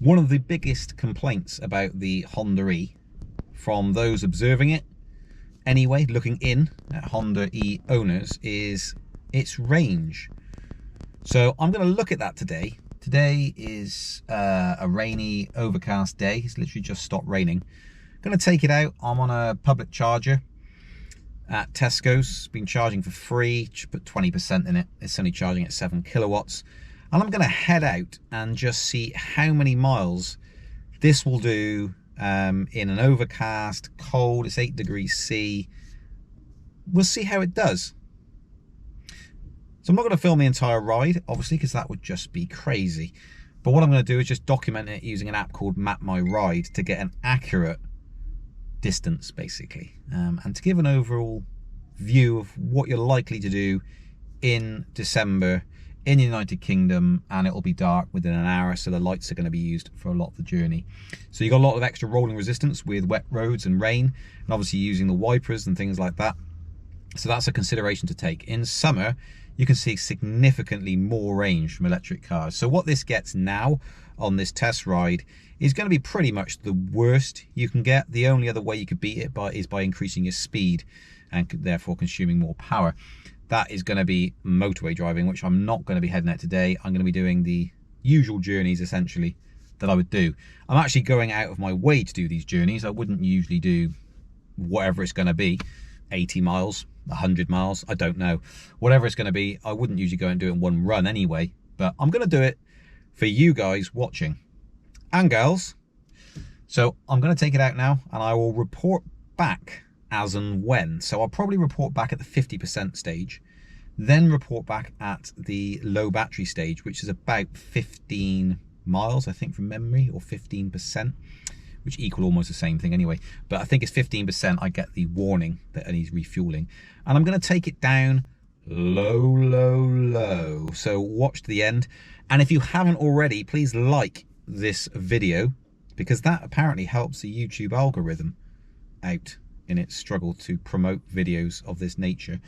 One of the biggest complaints about the Honda E from those observing it anyway, looking in at Honda E owners, is its range. So I'm going to look at that today. Today is a rainy, overcast day. It's literally just stopped raining. Going to take it out. I'm on a public charger at Tesco's. Been charging for free. Just put 20% in it. It's only charging at 7 kilowatts. And I'm going to head out and just see how many miles this will do in an overcast, cold, it's 8 degrees C. We'll see how it does. So I'm not going to film the entire ride, obviously, because that would just be crazy. But what I'm going to do is just document it using an app called Map My Ride to get an accurate distance, basically. And to give an overall view of what you're likely to do in December in the United Kingdom, and it'll be dark within an hour, so the lights are going to be used for a lot of the journey. So you've got a lot of extra rolling resistance with wet roads and rain, and obviously using the wipers and things like that. So that's a consideration to take. In summer, you can see significantly more range from electric cars. So what this gets now on this test ride is going to be pretty much the worst you can get. The only other way you could beat it is by increasing your speed and therefore consuming more power. That is going to be motorway driving, which I'm not going to be heading out today. I'm going to be doing the usual journeys, essentially, that I would do. I'm actually going out of my way to do these journeys. I wouldn't usually do whatever it's going to be, 80 miles, 100 miles, I don't know. Whatever it's going to be, I wouldn't usually go and do it in one run anyway. But I'm going to do it for you guys watching. And girls. So I'm going to take it out now, and I will report back as and when. So I'll probably report back at the 50% stage, then report back at the low battery stage, which is about 15 miles, I think, from memory, or 15%, which equal almost the same thing anyway. But I think it's 15%. I get the warning that it needs refueling. And I'm going to take it down low, low, low. So watch to the end. And if you haven't already, please like this video, because that apparently helps the YouTube algorithm out in its struggle to promote videos of this nature.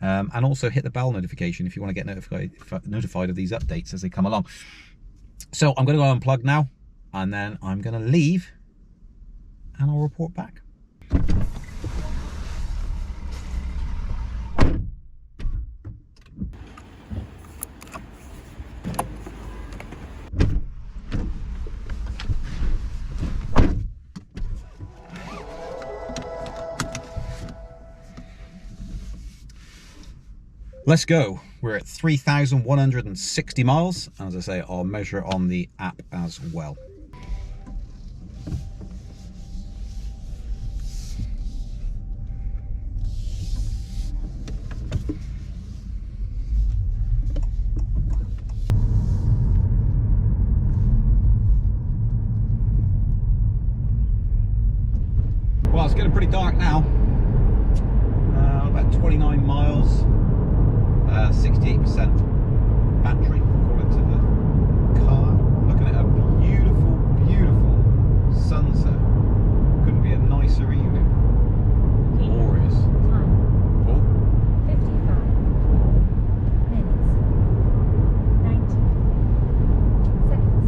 And also hit the bell notification if you want to get notified of these updates as they come along. So I'm going to go unplug now, and then I'm going to leave, and I'll report back. Let's go. We're at 3,160 miles. And as I say, I'll measure it on the app as well. Well, it's getting pretty dark now. About 29 miles. 68% battery according to the car. Looking at a beautiful, beautiful sunset. Couldn't be a nicer evening. Glorious. Time. Oh. 55 minutes. 90 seconds.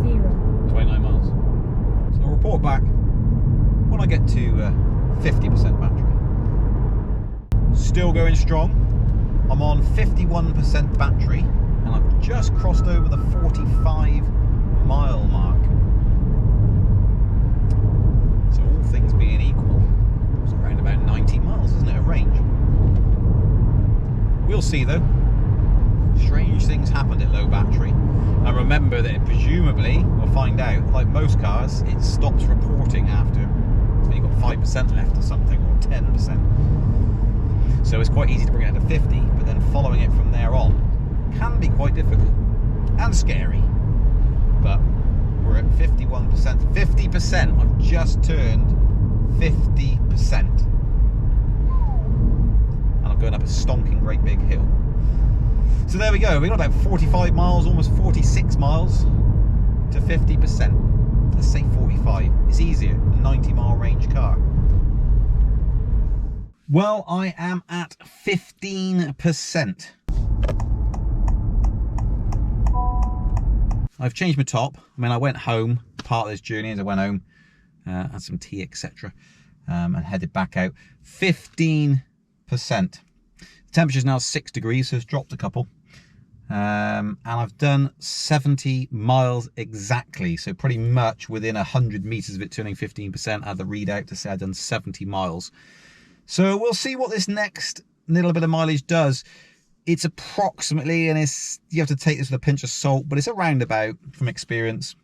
29.0. 29 miles. So I'll report back when I get to 50% battery. Still going strong. I'm on 51% battery, and I've just crossed over the 45-mile mark. So all things being equal, it's around about 90 miles, isn't it, of range? We'll see though. Strange things happened at low battery. And remember that it presumably, we'll find out, like most cars, it stops reporting after you've got 5% left or something, or 10%. So it's quite easy to bring it down to 50, but then following it from there on can be quite difficult and scary. But we're at 51%. 50%, I've just turned 50%. And I'm going up a stonking great big hill. So there we go, we've got about 45 miles, almost 46 miles to 50%. Let's say 45, it's easier, a 90-mile range car. Well, I am at 15%. I've changed my top. I mean, I went home, part of this journey as I went home, had some tea, etc. And headed back out. 15%. The temperature's now 6 degrees, so it's dropped a couple. And I've done 70 miles exactly, so pretty much within 100 meters of it turning 15%. I had the readout to say I'd done 70 miles. So we'll see what this next little bit of mileage does. It's approximately, and you have to take this with a pinch of salt, but it's around about, from experience,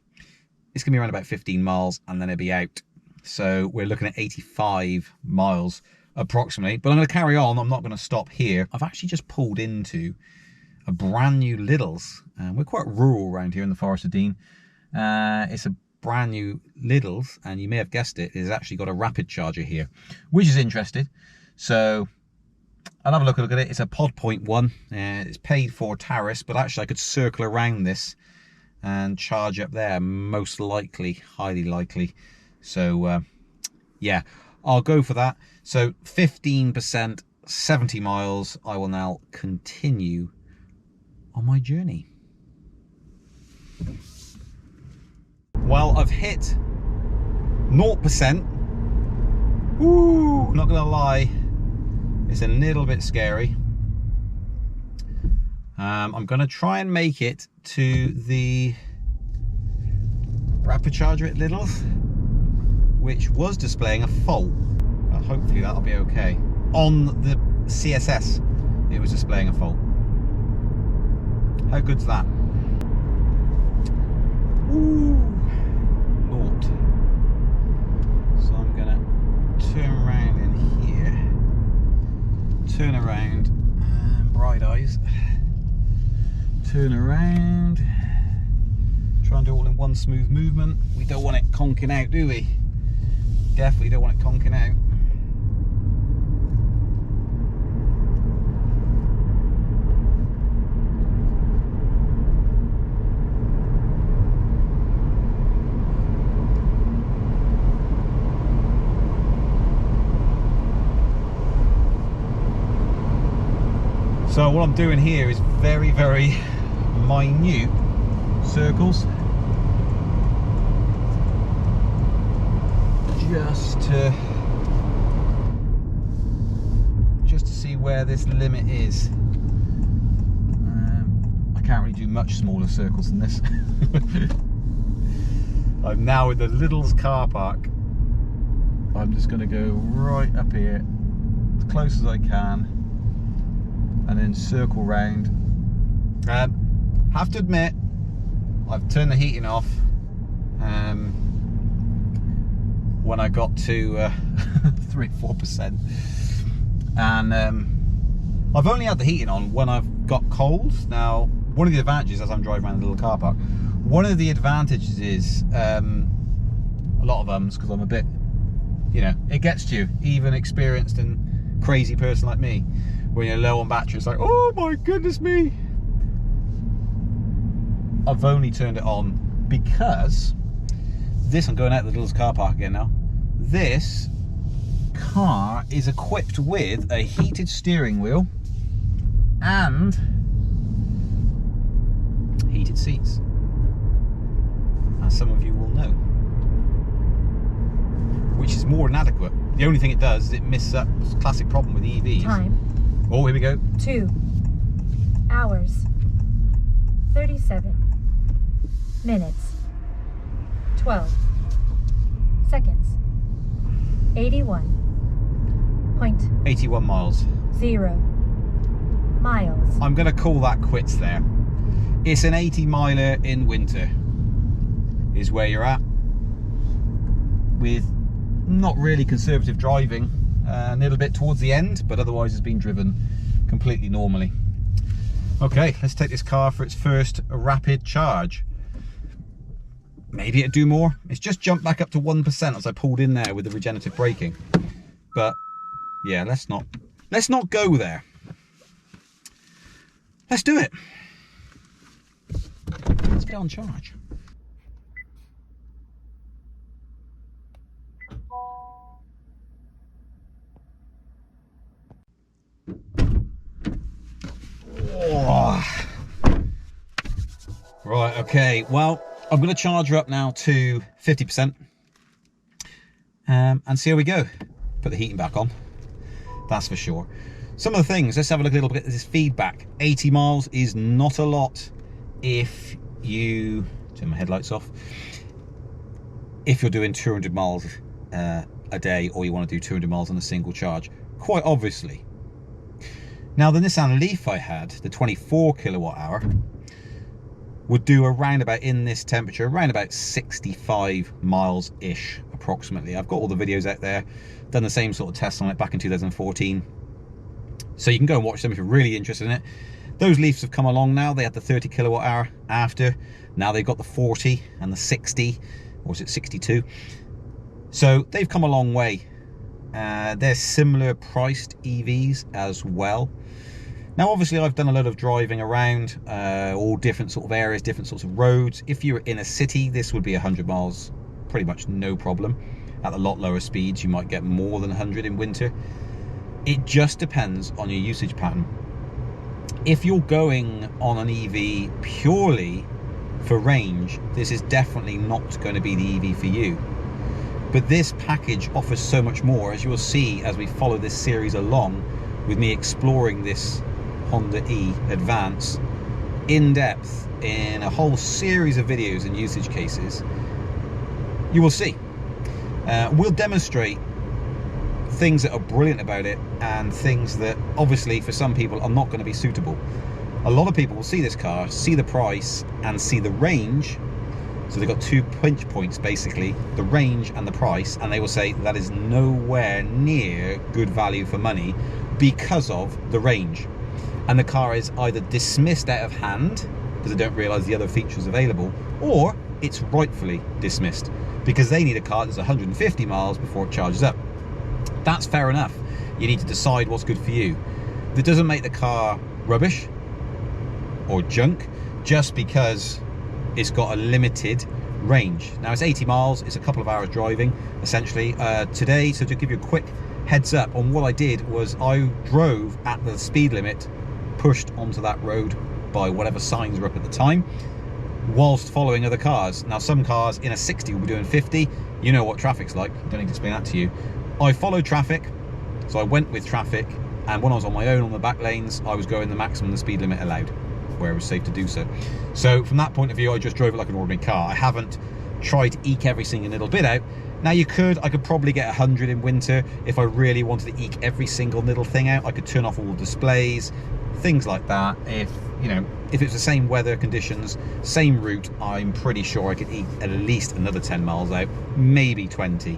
it's gonna be around about 15 miles and then it'll be out. So we're looking at 85 miles approximately, but I'm gonna carry on. I'm not gonna stop here. I've actually just pulled into a brand new Lidl's. We're quite rural around here in the Forest of Dean. It's a brand new Lidl's, and you may have guessed it, it's actually got a rapid charger here, which is interesting. So I'll have a look at it. It's a Pod Point one. It's paid for tariffs, but actually I could circle around this and charge up there, most likely, highly likely. So yeah, I'll go for that. So 15%, 70 miles. I will now continue on my journey. Well, I've hit 0%. Ooh, not gonna lie, it's a little bit scary. I'm gonna try and make it to the rapid charger at Lidl's, which was displaying a fault. Hopefully that'll be okay. On the CSS, it was displaying a fault. How good's that? Ooh, naught. So I'm gonna turn around in here, turn around, and bright eyes, turn around, try and do it all in one smooth movement. We don't want it conking out, do we? Definitely don't want it conking out. So what I'm doing here is very, very minute circles, just to see where this limit is. I can't really do much smaller circles than this. I'm now in the Lidl's car park. I'm just going to go right up here as close as I can and then circle round. Have to admit, I've turned the heating off when I got to 3-4%, and I've only had the heating on when I've got cold. Now, one of the advantages as I'm driving around the little car park, one of the advantages is a lot of ums, because I'm a bit, you know, it gets to you, even experienced and crazy person like me. When you're low on battery, it's like, oh my goodness me. I've only turned it on because this, I'm going out the Lidl's car park again now. This car is equipped with a heated steering wheel and heated seats, as some of you will know, which is more than adequate. The only thing it does is it misses up this classic problem with EVs. Time. Oh, here we go. 2 hours, 37 minutes, 12 seconds, 81 miles. miles. I'm going to call that quits there. It's an 80 miler in winter is where you're at, with not really conservative driving, a little bit towards the end, but otherwise it's been driven completely normally. Okay, let's take this car for its first rapid charge. Maybe it'd do more. It's just jumped back up to 1% as I pulled in there with the regenerative braking. But yeah, let's not go there. Let's do it. Let's get on charge. Oh. Right, okay, well, I'm going to charge her up now to 50% and see how we go. Put the heating back on, that's for sure. Some of the things, let's have a look a little bit at this feedback. 80 miles is not a lot if you, turn my headlights off, if you're doing 200 miles a day, or you want to do 200 miles on a single charge, quite obviously. Now the Nissan Leaf I had, the 24 kilowatt hour, would do around about, in this temperature, around about 65 miles ish approximately. I've got all the videos out there, done the same sort of tests on it back in 2014, so you can go and watch them if you're really interested in it. Those Leafs have come along now. They had the 30 kilowatt hour after, now they've got the 40 and the 60, or is it 62? So they've come a long way. They're similar priced EVs as well. Now obviously I've done a lot of driving around all different sort of areas, different sorts of roads. If you're in a city, this would be 100 miles pretty much no problem. At a lot lower speeds you might get more than 100 in winter. It just depends on your usage pattern. If you're going on an EV purely for range, this is definitely not going to be the EV for you. But this package offers so much more, as you will see as we follow this series along with me exploring this Honda E Advance in depth in a whole series of videos and usage cases. You will see. We'll demonstrate things that are brilliant about it and things that obviously for some people are not going to be suitable. A lot of people will see this car, see the price and see the range. So they've got 2 pinch points basically, the range and the price, and they will say that is nowhere near good value for money because of the range. And the car is either dismissed out of hand because they don't realise the other features available, or it's rightfully dismissed because they need a car that's 150 miles before it charges up. That's fair enough. You need to decide what's good for you. That doesn't make the car rubbish or junk just because it's got a limited range. Now it's 80 miles, it's a couple of hours driving essentially today. So to give you a quick heads up on what I did, was I drove at the speed limit pushed onto that road by whatever signs were up at the time, whilst following other cars. Now some cars in a 60 will be doing 50. You know what traffic's like, don't need to explain that to you. I followed traffic, so I went with traffic, and when I was on my own on the back lanes, I was going the maximum the speed limit allowed, where it was safe to do so. So from that point of view, I just drove it like an ordinary car. I haven't tried to eke every single little bit out. Now I could probably get 100 in winter if I really wanted to eke every single little thing out. I could turn off all the displays, things like that. If it's the same weather conditions, same route, I'm pretty sure I could eke at least another 10 miles out, maybe 20.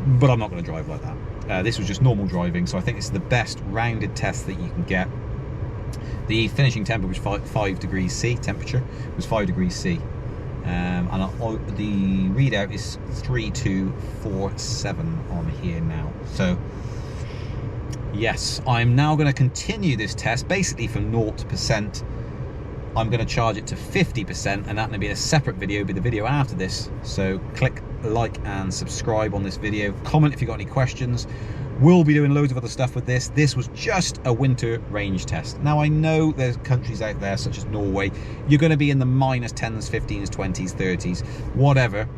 But I'm not going to drive like that. This was just normal driving, so I think this is the best rounded test that you can get. The finishing temperature was 5 degrees C. Temperature was 5 degrees C, and the readout is 3247 on here now. So yes, I'm now going to continue this test basically from 0%. I'm going to charge it to 50%, and that's going to be a separate video, be the video after this. So click like and subscribe on this video. Comment if you've got any questions. We'll be doing loads of other stuff with this. This was just a winter range test. Now I know there's countries out there such as Norway, you're going to be in the minus 10s, 15s, 20s, 30s, whatever.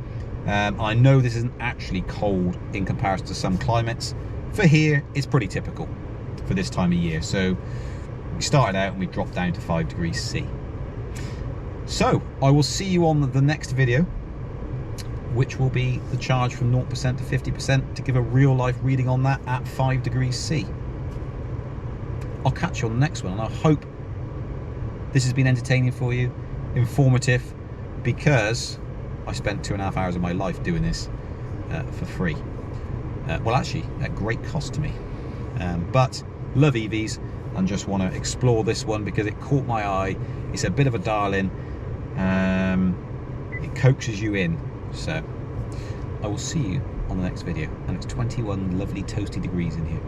I know this isn't actually cold in comparison to some climates. For here, it's pretty typical for this time of year. So we started out and we dropped down to 5 degrees C. So I will see you on the next video, which will be the charge from 0% to 50% to give a real life reading on that at 5 degrees C. I'll catch you on the next one, and I hope this has been entertaining for you, informative, because I spent 2.5 hours of my life doing this for free. Well, actually, at great cost to me. But love EVs and just want to explore this one because it caught my eye. It's a bit of a darling. It coaxes you in. So I will see you on the next video, and it's 21 lovely toasty degrees in here.